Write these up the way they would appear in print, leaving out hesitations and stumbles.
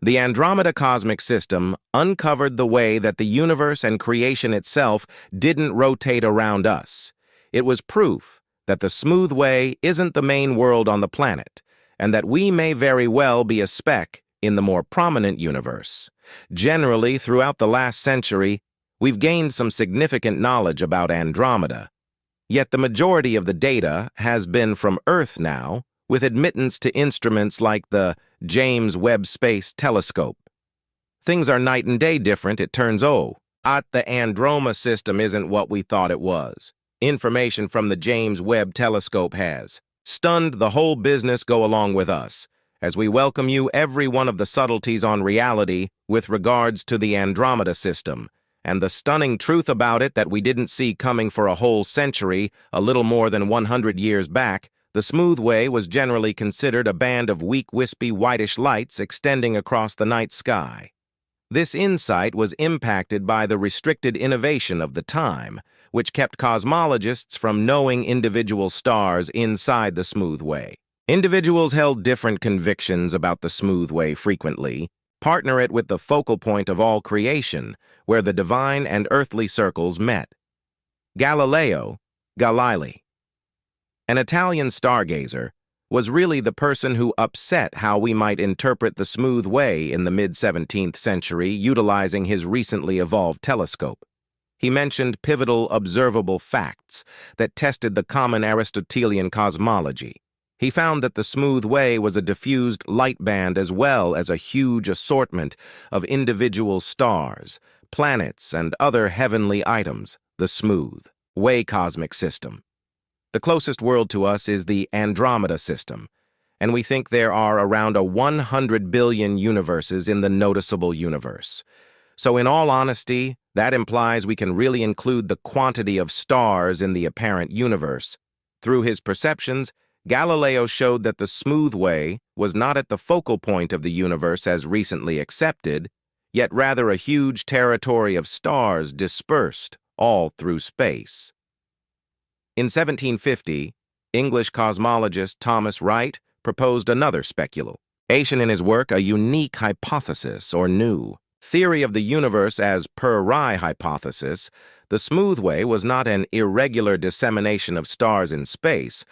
The Andromeda cosmic system uncovered the way that the universe and creation itself didn't rotate around us. It was proof that the smooth way isn't the main world on the planet, and that we may very well be a speck in the more prominent universe. Generally, throughout the last century, we've gained some significant knowledge about Andromeda, yet the majority of the data has been from Earth now, with admittance to instruments like the James Webb Space Telescope. Things are night and day different, it turns out. The Andromeda system isn't what we thought it was. Information from the James Webb Telescope has stunned the whole business. Go along with us as we welcome you every one of the subtleties on reality with regards to the Andromeda system, and the stunning truth about it that we didn't see coming for a whole century, a little more than 100 years back. The smooth way was generally considered a band of weak, wispy, whitish lights extending across the night sky. This insight was impacted by the restricted innovation of the time, which kept cosmologists from knowing individual stars inside the smooth way. Individuals held different convictions about the smooth way frequently, partner it with the focal point of all creation, where the divine and earthly circles met. Galileo Galilei, an Italian stargazer, was really the person who upset how we might interpret the smooth way in the mid-17th century, utilizing his recently evolved telescope. He mentioned pivotal observable facts that tested the common Aristotelian cosmology. He found that the smooth way was a diffused light band as well as a huge assortment of individual stars, planets, and other heavenly items, the smooth way cosmic system. The closest world to us is the Andromeda system, and we think there are around 100 billion universes in the noticeable universe. So in all honesty, that implies we can really include the quantity of stars in the apparent universe. Through his perceptions, Galileo showed that the smooth way was not at the focal point of the universe as recently accepted, yet rather a huge territory of stars dispersed all through space. In 1750, English cosmologist Thomas Wright proposed another speculation in his work, a unique hypothesis, or new theory of the universe as per Rye hypothesis. The smooth way was not an irregular dissemination of stars in space,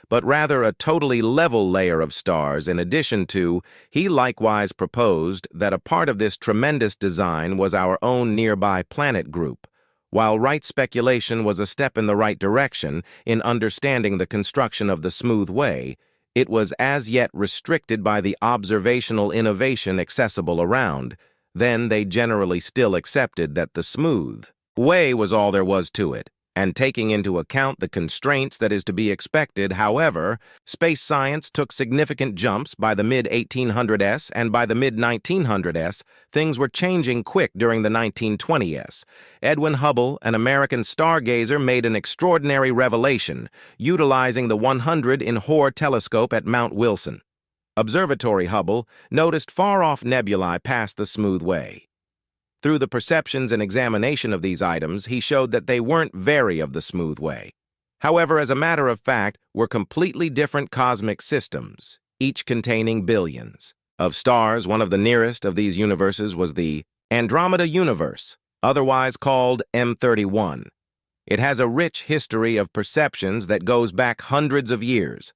but rather a totally level layer of stars. In addition to, he likewise proposed that a part of this tremendous design was our own nearby planet group. While Wright's speculation was a step in the right direction in understanding the construction of the smooth way, it was as yet restricted by the observational innovation accessible around. Then they generally still accepted that the smooth way was all there was to it, and taking into account the constraints that is to be expected. However, space science took significant jumps by the mid-1800s, and by the mid-1900s, things were changing quick during the 1920s. Edwin Hubble, an American stargazer, made an extraordinary revelation, utilizing the 100 in Hoare telescope at Mount Wilson. Observatory Hubble noticed far-off nebulae past the smooth way. Through the perceptions and examination of these items, he showed that they weren't very of the smooth way. However, as a matter of fact, were completely different cosmic systems, each containing billions of stars. One of the nearest of these universes was the Andromeda universe, otherwise called M31. It has a rich history of perceptions that goes back hundreds of years.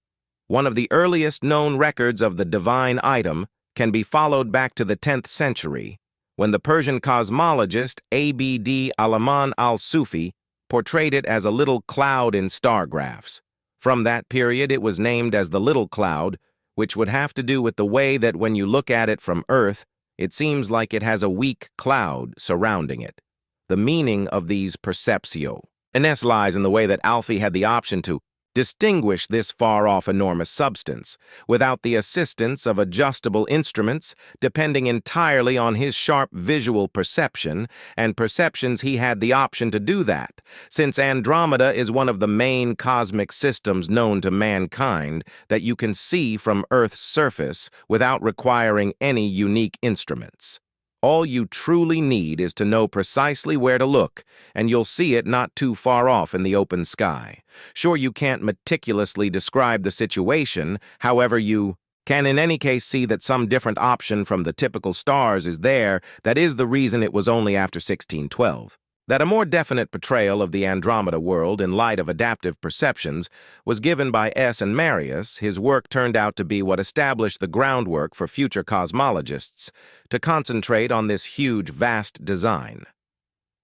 One of the earliest known records of the divine item can be followed back to the 10th century, when the Persian cosmologist Abd Alaman al-Sufi portrayed it as a little cloud in star graphs. From that period, it was named as the little cloud, which would have to do with the way that when you look at it from Earth, it seems like it has a weak cloud surrounding it. The meaning of these perceptio lies in the way that Alfie had the option to distinguish this far-off enormous substance, without the assistance of adjustable instruments, depending entirely on his sharp visual perception, and perceptions he had the option to do that, since Andromeda is one of the main cosmic systems known to mankind that you can see from Earth's surface without requiring any unique instruments. All you truly need is to know precisely where to look, and you'll see it not too far off in the open sky. Sure, you can't meticulously describe the situation, however, you can in any case see that some different option from the typical stars is there. That is the reason it was only after 1612 that a more definite portrayal of the Andromeda world in light of adaptive perceptions was given by S. and Marius. His work turned out to be what established the groundwork for future cosmologists to concentrate on this huge, vast design.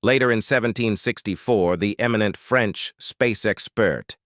Later in 1764, the eminent French space expert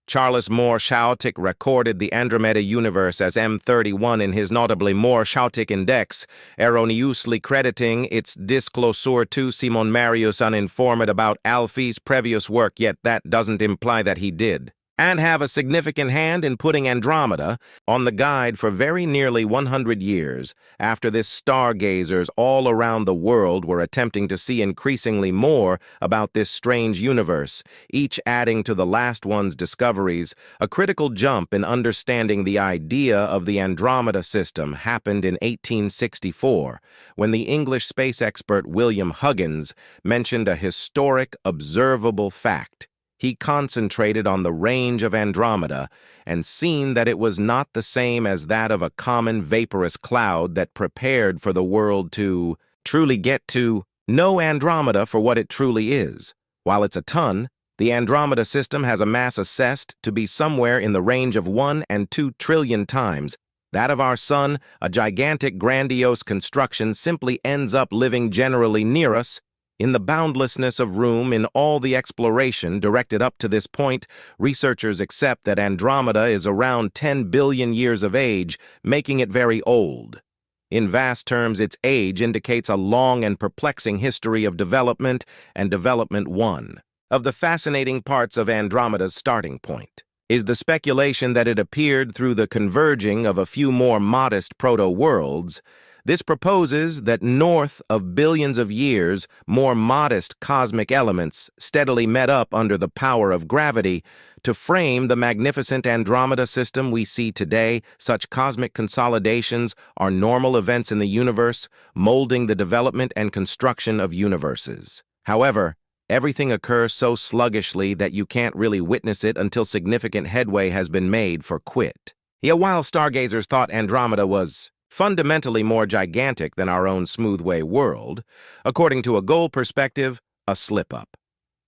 Charles Moore-Chautic recorded the Andromeda universe as M31 in his notably Moore-Chautic Index, erroneously crediting its disclosure to Simon Marius, uninformed about Alphy's previous work, yet that doesn't imply that he did, and have a significant hand in putting Andromeda on the guide for very nearly 100 years. After this, stargazers all around the world were attempting to see increasingly more about this strange universe, each adding to the last one's discoveries. A critical jump in understanding the idea of the Andromeda system happened in 1864, when the English space expert William Huggins mentioned a historic, observable fact. He concentrated on the range of Andromeda and seen that it was not the same as that of a common vaporous cloud that prepared for the world to truly get to know Andromeda for what it truly is. While it's a ton, the Andromeda system has a mass assessed to be somewhere in the range of 1 and 2 trillion times that of our Sun. A gigantic, grandiose construction simply ends up living generally near us. In the boundlessness of room in all the exploration directed up to this point, researchers accept that Andromeda is around 10 billion years of age, making it very old. In vast terms, its age indicates a long and perplexing history of development and development. One of the fascinating parts of Andromeda's starting point is the speculation that it appeared through the converging of a few more modest proto-worlds. This proposes that north of billions of years, more modest cosmic elements steadily met up under the power of gravity to frame the magnificent Andromeda system we see today. Such cosmic consolidations are normal events in the universe, molding the development and construction of universes. However, everything occurs so sluggishly that you can't really witness it until significant headway has been made for quit. Yet while stargazers thought Andromeda was fundamentally more gigantic than our own smoothway world, according to a goal perspective, a slip-up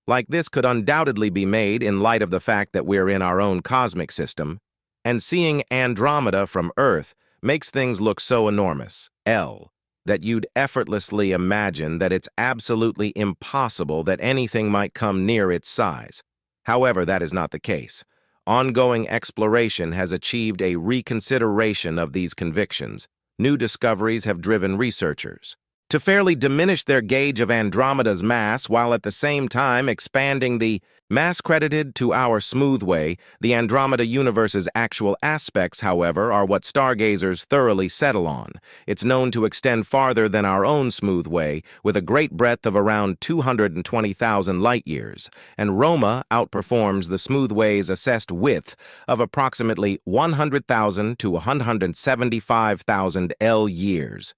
like this could undoubtedly be made in light of the fact that we're in our own cosmic system, and seeing Andromeda from Earth makes things look so enormous, that you'd effortlessly imagine that it's absolutely impossible that anything might come near its size. However, that is not the case. Ongoing exploration has achieved a reconsideration of these convictions. New discoveries have driven researchers to fairly diminish their gauge of Andromeda's mass while at the same time expanding the mass credited to our smoothway. The Andromeda universe's actual aspects, however, are what stargazers thoroughly settle on. It's known to extend farther than our own smoothway, with a great breadth of around 220,000 light-years, and Roma outperforms the smoothway's assessed width of approximately 100,000 to 175,000 L-years.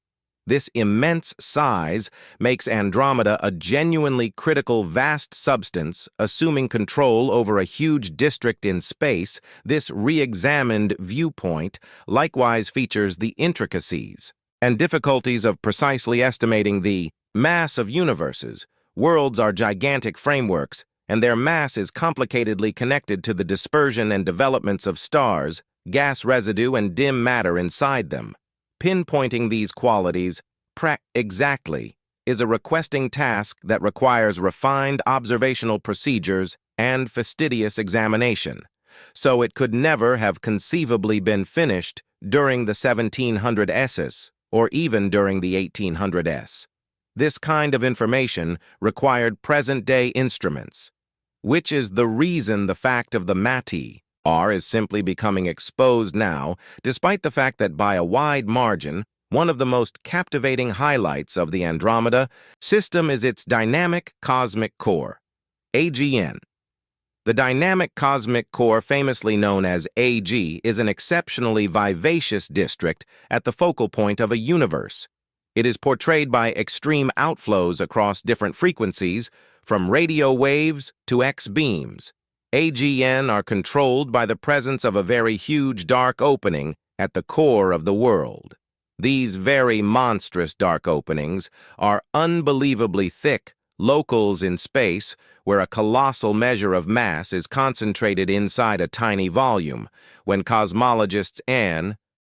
This immense size makes Andromeda a genuinely critical, vast substance, assuming control over a huge district in space. This re-examined viewpoint likewise features the intricacies and difficulties of precisely estimating the mass of universes. Worlds are gigantic frameworks, and their mass is complicatedly connected to the dispersion and developments of stars, gas residue, and dim matter inside them. Pinpointing these qualities exactly is a requesting task that requires refined observational procedures and fastidious examination, so it could never have conceivably been finished during the 1700s or even during the 1800s. This kind of information required present-day instruments, which is the reason the fact of the MATI is simply becoming exposed now, despite the fact that by a wide margin, one of the most captivating highlights of the Andromeda system is its dynamic cosmic core, AGN. The dynamic cosmic core, famously known as AG, is an exceptionally vivacious district at the focal point of a universe. It is portrayed by extreme outflows across different frequencies, from radio waves to X-beams. AGN are controlled by the presence of a very huge dark opening at the core of the world. These very monstrous dark openings are unbelievably thick locals in space where a colossal measure of mass is concentrated inside a tiny volume, when cosmologists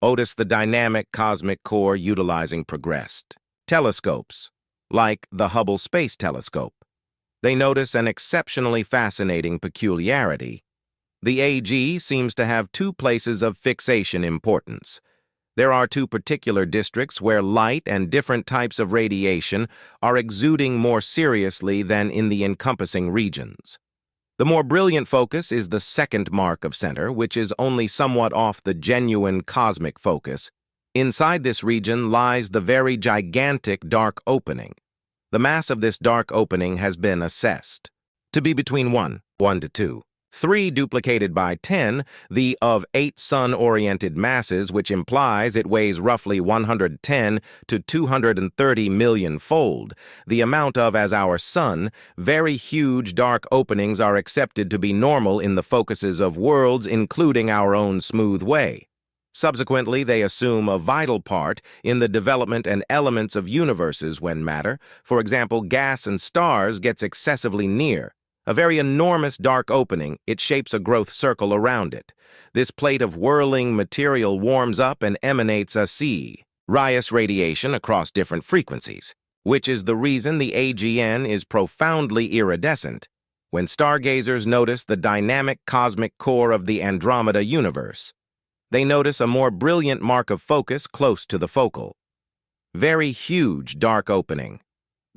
notice the dynamic cosmic core utilizing progressed telescopes, like the Hubble Space Telescope. They notice an exceptionally fascinating peculiarity. The AG seems to have two places of fixation importance. There are two particular districts where light and different types of radiation are exuding more seriously than in the encompassing regions. The more brilliant focus is the second mark of center, which is only somewhat off the genuine cosmic focus. Inside this region lies the very gigantic dark opening. The mass of this dark opening has been assessed to be between 1 to 2. 3 duplicated by 10, the of 8 sun-oriented masses, which implies it weighs roughly 110 to 230 million-fold, the amount of, as our sun, very huge dark openings are accepted to be normal in the focuses of worlds, including our own smooth way. Subsequently, they assume a vital part in the development and elements of universes when matter, for example, gas and stars, gets excessively near. A very enormous dark opening, it shapes a growth circle around it. This plate of whirling material warms up and emanates a riot radiation across different frequencies, which is the reason the AGN is profoundly iridescent when stargazers notice the dynamic cosmic core of the Andromeda universe. They notice a more brilliant mark of focus close to the focal. Very huge dark opening.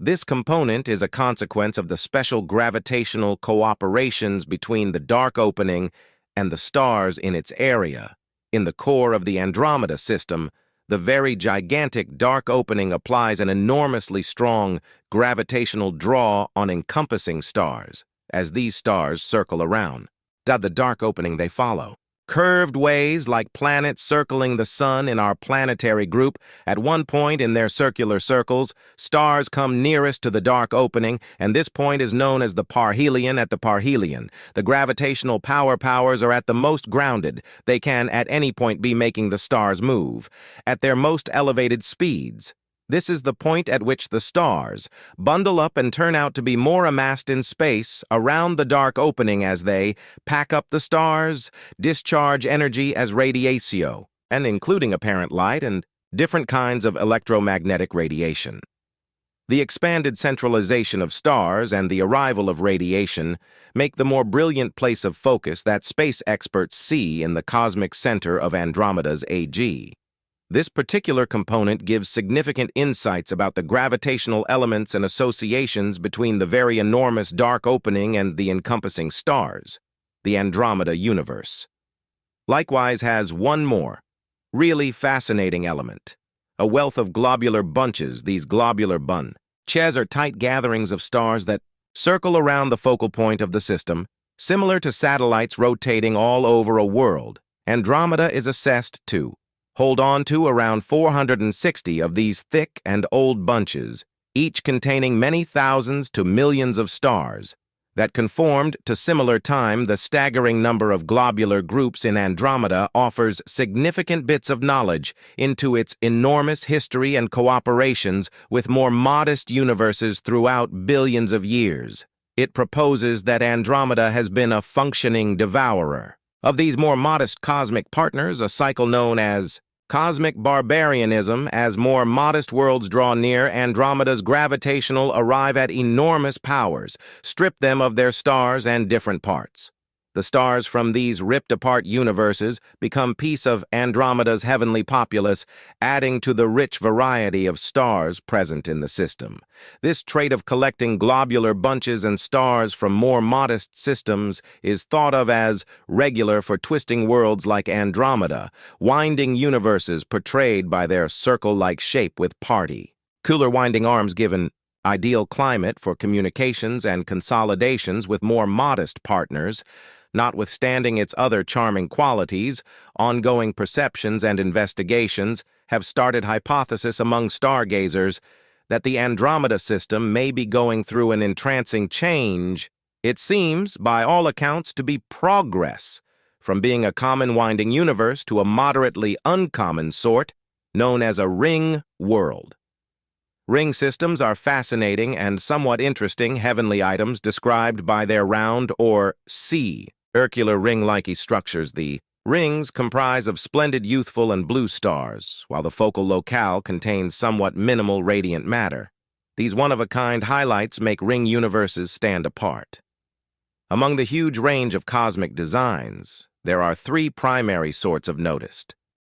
This component is a consequence of the special gravitational cooperations between the dark opening and the stars in its area. In the core of the Andromeda system, the very gigantic dark opening applies an enormously strong gravitational draw on encompassing stars, as these stars circle around. The dark opening they follow. Curved ways like planets circling the sun in our planetary group. At one point in their circular circles, stars come nearest to the dark opening, and this point is known as the Parhelion. At the Parhelion, the gravitational powers are at the most grounded. They can at any point be making the stars move at their most elevated speeds. This is the point at which the stars bundle up and turn out to be more amassed in space around the dark opening as they pack up the stars, discharge energy as radiatio, and including apparent light and different kinds of electromagnetic radiation. The expanded centralization of stars and the arrival of radiation make the more brilliant place of focus that space experts see in the cosmic center of Andromeda's AG. This particular component gives significant insights about the gravitational elements and associations between the very enormous dark opening and the encompassing stars, the Andromeda universe. Likewise has one more, really fascinating element. A wealth of globular bunches. These globular bunches are tight gatherings of stars that circle around the focal point of the system, similar to satellites rotating all over a world. Andromeda is assessed to hold on to around 460 of these thick and old bunches, each containing many thousands to millions of stars, that conformed to similar time. The staggering number of globular groups in Andromeda offers significant bits of knowledge into its enormous history and cooperations with more modest universes throughout billions of years. It proposes that Andromeda has been a functioning devourer of these more modest cosmic partners, a cycle known as cosmic barbarianism. As more modest worlds draw near, Andromeda's gravitational arrive at enormous powers, strip them of their stars and different parts. The stars from these ripped-apart universes become piece of Andromeda's heavenly populace, adding to the rich variety of stars present in the system. This trait of collecting globular bunches and stars from more modest systems is thought of as regular for twisting worlds like Andromeda, winding universes portrayed by their circle-like shape with cooler winding arms given ideal climate for communications and consolidations with more modest partners. Notwithstanding its other charming qualities, ongoing perceptions and investigations have started hypothesis among stargazers that the Andromeda system may be going through an entrancing change. It seems, by all accounts, to be progress from being a common winding universe to a moderately uncommon sort known as a ring world. Ring systems are fascinating and somewhat interesting heavenly items described by their round or circular ring-like structures. The rings comprise of splendid youthful and blue stars, while the focal locale contains somewhat minimal radiant matter. These one-of-a-kind highlights make ring universes stand apart. Among the huge range of cosmic designs, there are three primary sorts of noticed.